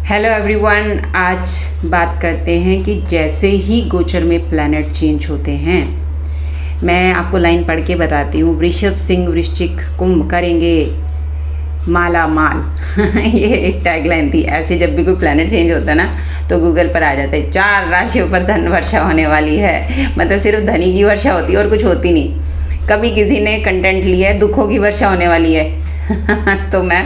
Hello everyone, आज बात करते हैं कि जैसे ही गोचर में प्लैनेट चेंज होते हैं, मैं आपको लाइन पढ़ के बताती हूँ। वृषभ सिंह वृश्चिक कुंभ करेंगे माला माल ये एक टैगलाइन थी। ऐसे जब भी कोई प्लैनेट चेंज होता है ना तो गूगल पर आ जाता है 4 राशियों पर धन वर्षा होने वाली है। मतलब सिर्फ धनी की वर्षा होती है और कुछ होती नहीं। कभी किसी ने कंटेंट लिया है दुखों की वर्षा होने वाली है तो मैं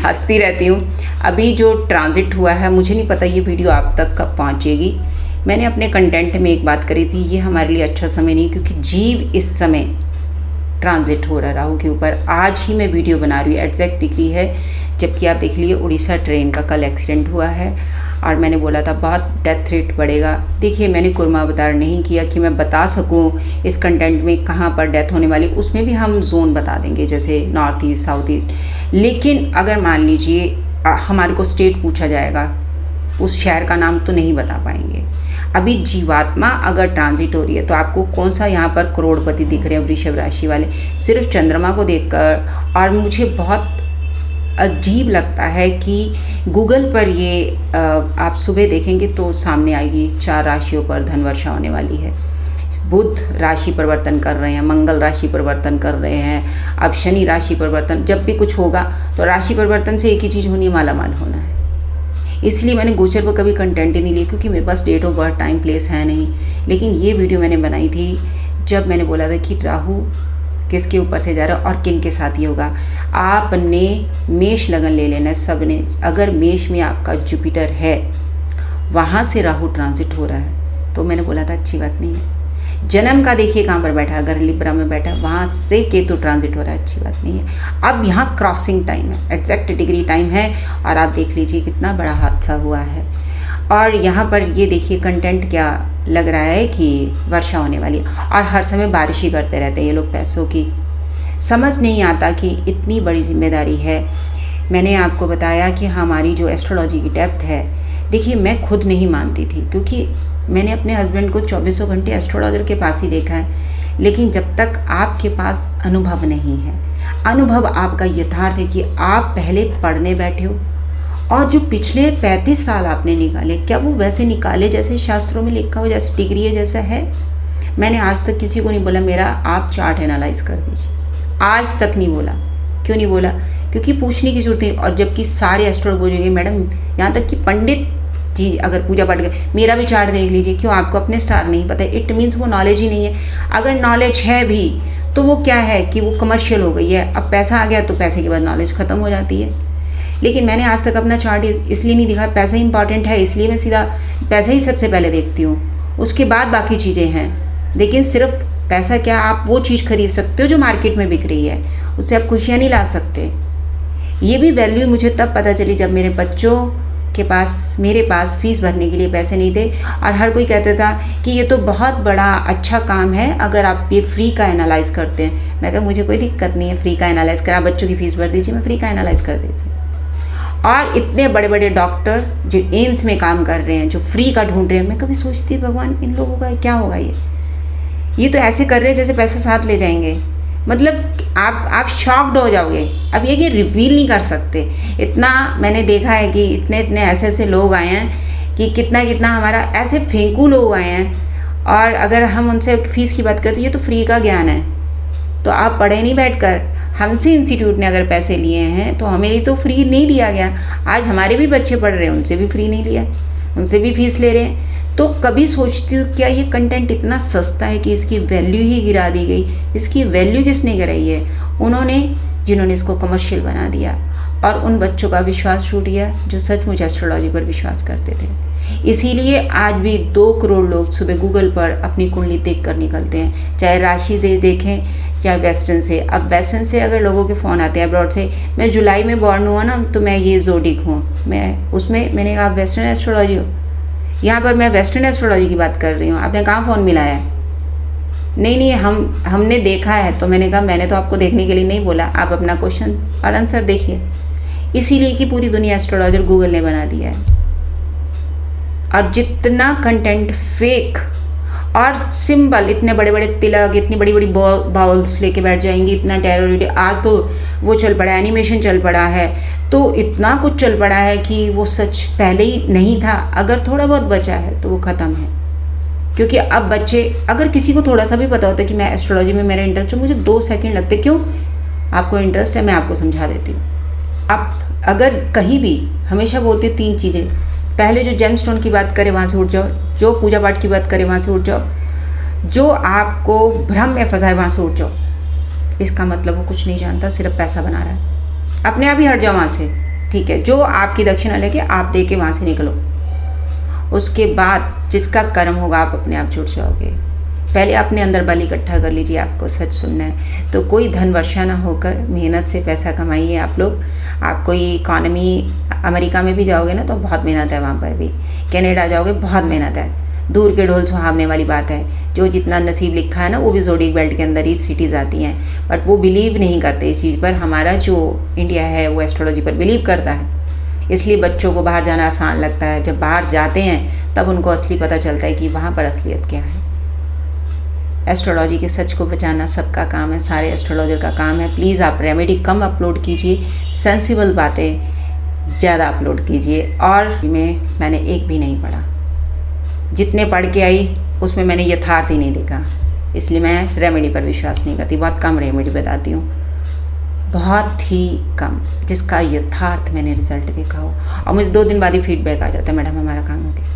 हंसती रहती हूँ। अभी जो ट्रांजिट हुआ है, मुझे नहीं पता ये वीडियो आप तक कब पहुँचेगी। मैंने अपने कंटेंट में एक बात करी थी, ये हमारे लिए अच्छा समय नहीं, क्योंकि जीव इस समय ट्रांजिट हो रहा राहु के ऊपर। आज ही मैं वीडियो बना रही हूँ, एग्जैक्ट डिग्री है। जबकि आप देख लीजिए उड़ीसा ट्रेन का कल एक्सीडेंट हुआ है और मैंने बोला था बहुत डेथ रेट बढ़ेगा। देखिए, मैंने कुर्मा अवतार नहीं किया कि मैं बता सकूं इस कंटेंट में कहाँ पर डेथ होने वाली। उसमें भी हम जोन बता देंगे, जैसे नॉर्थ ईस्ट, साउथ ईस्ट। लेकिन अगर मान लीजिए हमारे को स्टेट पूछा जाएगा, उस शहर का नाम तो नहीं बता पाएंगे। अभी जीवात्मा अगर ट्रांजिट हो रही है तो आपको कौन सा यहाँ पर करोड़पति दिख रहे हैं वृषभ राशि वाले, सिर्फ चंद्रमा को देखकर। और मुझे बहुत अजीब लगता है कि गूगल पर ये आप सुबह देखेंगे तो सामने आएगी 4 राशियों पर धन वर्षा होने वाली है। बुध राशि परिवर्तन कर रहे हैं, मंगल राशि परिवर्तन कर रहे हैं, अब शनि राशि परिवर्तन। जब भी कुछ होगा तो राशि परिवर्तन से एक ही चीज़ होनी है, मालामाल होना है। इसलिए मैंने गोचर पर कभी कंटेंट ही नहीं लिया, क्योंकि मेरे पास date of birth, time, place है नहीं। लेकिन ये वीडियो मैंने बनाई थी जब मैंने बोला था कि राहु किसके ऊपर से जा रहा है और किन के साथ ही होगा। आपने मेष लगन ले लेना है सब ने। अगर मेष में आपका जुपिटर है, वहाँ से राहु ट्रांजिट हो रहा है, तो मैंने बोला था अच्छी बात नहीं है। जन्म का देखिए कहाँ पर बैठा, अगर लिब्रा में बैठा, वहाँ से केतु ट्रांजिट हो रहा है, अच्छी बात नहीं है। अब यहाँ क्रॉसिंग टाइम है, एग्जैक्ट डिग्री टाइम है, और आप देख लीजिए कितना बड़ा हादसा हुआ है। और यहाँ पर ये देखिए कंटेंट क्या लग रहा है कि वर्षा होने वाली है, और हर समय बारिश ही करते रहते हैं ये लोग पैसों की। समझ नहीं आता कि इतनी बड़ी जिम्मेदारी है। मैंने आपको बताया कि हमारी जो एस्ट्रोलॉजी की डेप्थ है, देखिए मैं खुद नहीं मानती थी, क्योंकि मैंने अपने हस्बैंड को 24 घंटे एस्ट्रोलॉजर के पास ही देखा है। लेकिन जब तक आपके पास अनुभव नहीं है, अनुभव आपका यथार्थ है कि आप पहले पढ़ने बैठे हो और जो पिछले 35 साल आपने निकाले, क्या वो वैसे निकाले जैसे शास्त्रों में लिखा हो, जैसे डिग्री है जैसा है। मैंने आज तक किसी को नहीं बोला मेरा आप चार्ट एनालाइज कर दीजिए, आज तक नहीं बोला। क्यों नहीं बोला? क्योंकि पूछने की जरूरत नहीं। और जबकि सारे एस्ट्रोलॉजर बोलेंगे मैडम, यहाँ तक कि पंडित जी अगर पूजा पाठ कर, मेरा भी चार्ट देख लीजिए। क्यों? आपको अपने स्टार नहीं पता है, इट मीन्स वो नॉलेज ही नहीं है। अगर नॉलेज है भी तो वो क्या है कि वो कमर्शियल हो गई है। अब पैसा आ गया तो पैसे के बाद नॉलेज ख़त्म हो जाती है। लेकिन मैंने आज तक अपना चार्ट इसलिए नहीं दिखा, पैसा इंपॉर्टेंट है, इसलिए मैं सीधा पैसा ही सबसे पहले देखती हूँ, उसके बाद बाकी चीज़ें हैं। लेकिन सिर्फ पैसा क्या, आप वो चीज़ खरीद सकते हो जो मार्केट में बिक रही है, उससे आप खुशियाँ नहीं ला सकते। ये भी वैल्यू मुझे तब पता चली जब मेरे बच्चों के पास, मेरे पास फ़ीस भरने के लिए पैसे नहीं थे, और हर कोई कहता था कि ये तो बहुत बड़ा अच्छा काम है अगर आप ये फ्री का एनालाइज करते हैं। मैं कहा मुझे कोई दिक्कत नहीं है फ्री का एनालाइज करा, बच्चों की फ़ीस भर दीजिए, मैं फ्री का एनालाइज कर देती हूँ। और इतने बड़े बड़े डॉक्टर जो एम्स में काम कर रहे हैं, जो फ्री का ढूंढ रहे हैं, मैं कभी सोचती भगवान इन लोगों का क्या होगा। ये तो ऐसे कर रहे हैं जैसे पैसा साथ ले जाएंगे। मतलब आप शॉक्ड हो जाओगे। अब ये कि रिवील नहीं कर सकते। इतना मैंने देखा है कि इतने ऐसे लोग आए हैं कि कितना हमारा ऐसे फेंकू लोग आए हैं। और अगर हम उनसे फ़ीस की बात करते हैं, ये तो फ्री का ज्ञान है, तो आप पढ़े नहीं बैठकर। हमसे इंस्टीट्यूट ने अगर पैसे लिए हैं तो हमें तो फ्री नहीं दिया गया। आज हमारे भी बच्चे पढ़ रहे हैं, उनसे भी फ्री नहीं लिया, उनसे भी फीस ले रहे हैं। तो कभी सोचती हूँ क्या ये कंटेंट इतना सस्ता है कि इसकी वैल्यू ही गिरा दी गई। इसकी वैल्यू किसने गिराई है? उन्होंने, जिन्होंने इसको कमर्शियल बना दिया, और उन बच्चों का विश्वास छूट गया जो सचमुच एस्ट्रोलॉजी पर विश्वास करते थे। इसीलिए आज भी 2 करोड़ लोग सुबह गूगल पर अपनी कुंडली देख कर निकलते हैं, चाहे राशि देखें चाहे वेस्टर्न से। अब वेस्टर्न से अगर लोगों के फ़ोन आते हैं अब्रॉड से, मैं जुलाई में बॉर्न हुआ ना, तो मैं ये ज़ोडिक हूँ, मैं उसमें, मैंने कहा वेस्टर्न एस्ट्रोलॉजी हो, यहाँ पर मैं वेस्टर्न एस्ट्रोलॉजी की बात कर रही हूँ। आपने कहाँ फ़ोन मिलाया है? नहीं, हमने देखा है। तो मैंने कहा मैंने तो आपको देखने के लिए नहीं बोला, आप अपना क्वेश्चन और आंसर देखिए। इसीलिए कि पूरी दुनिया एस्ट्रोलॉजर गूगल ने बना दिया है। और जितना कंटेंट फेक और सिंबल इतने बड़े बड़े तिलक, इतनी बड़ी बड़ी बाउल्स लेके बैठ जाएंगी, इतना टेरर। आज तो वो चल पड़ा है, एनिमेशन चल पड़ा है, तो इतना कुछ चल पड़ा है कि वो सच पहले ही नहीं था। अगर थोड़ा बहुत बचा है तो वो ख़त्म है, क्योंकि अब बच्चे, अगर किसी को थोड़ा सा भी पता होता है कि मैं एस्ट्रोलॉजी में मेरा इंटरेस्ट है, मुझे 2 सेकंड लगते। क्यों आपको इंटरेस्ट है, मैं आपको समझा देती हूँ। आप अगर कहीं भी, हमेशा बोलते 3 चीज़ें, पहले जो जेमस्टोन की बात करें वहाँ से उठ जाओ, जो पूजा पाठ की बात करें वहाँ से उठ जाओ, जो आपको भ्रम में फंसाए वहाँ से उठ जाओ। इसका मतलब वो कुछ नहीं जानता, सिर्फ पैसा बना रहा है। अपने आप ही हट जाओ वहाँ से, ठीक है। जो आपकी दक्षिणा लेके आप दे के वहाँ से निकलो। उसके बाद जिसका कर्म होगा आप अपने आप जुड़ जाओगे। पहले अपने अंदर बल इकट्ठा कर लीजिए। आपको सच सुनना है तो कोई धन वर्षा ना होकर मेहनत से पैसा कमाइए आप लोग। आप कोई इकॉनमी, अमेरिका में भी जाओगे ना तो बहुत मेहनत है, वहाँ पर भी कनाडा जाओगे बहुत मेहनत है। दूर के ढोल सुहावने वाली बात है। जो जितना नसीब लिखा है ना वो भी ज़ोडिएक बेल्ट के अंदर ही सिटीज़ आती हैं, बट वो बिलीव नहीं करते इस चीज़ पर। हमारा जो इंडिया है वो एस्ट्रोलॉजी पर बिलीव करता है, इसलिए बच्चों को बाहर जाना आसान लगता है। जब बाहर जाते हैं तब उनको असली पता चलता है कि वहाँ पर असलियत क्या है। एस्ट्रोलॉजी के सच को बचाना सबका काम है, सारे एस्ट्रोलॉजर का काम है। प्लीज़ आप रेमेडी कम अपलोड कीजिए, सेंसिबल बातें ज़्यादा अपलोड कीजिए। और मैंने एक भी नहीं पढ़ा, जितने पढ़ के आई उसमें मैंने यथार्थ ही नहीं देखा, इसलिए मैं रेमेडी पर विश्वास नहीं करती। बहुत कम रेमेडी बताती हूँ, बहुत ही कम, जिसका यथार्थ मैंने रिजल्ट देखा हो। और मुझे 2 दिन बाद ही फीडबैक आ जाता है, मैडम हमारा काम हो गया।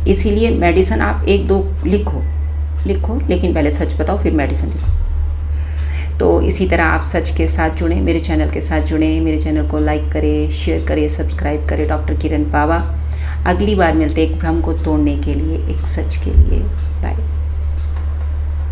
इसीलिए मेडिसिन आप 1-2 लिखो, लेकिन पहले सच बताओ फिर मेडिसिन लिखो। तो इसी तरह आप सच के साथ जुड़ें, मेरे चैनल के साथ जुड़ें। मेरे चैनल को लाइक करें, शेयर करें, सब्सक्राइब करें। डॉक्टर किरण पावा। अगली बार मिलते एक भ्रम को तोड़ने के लिए, एक सच के लिए। बाय।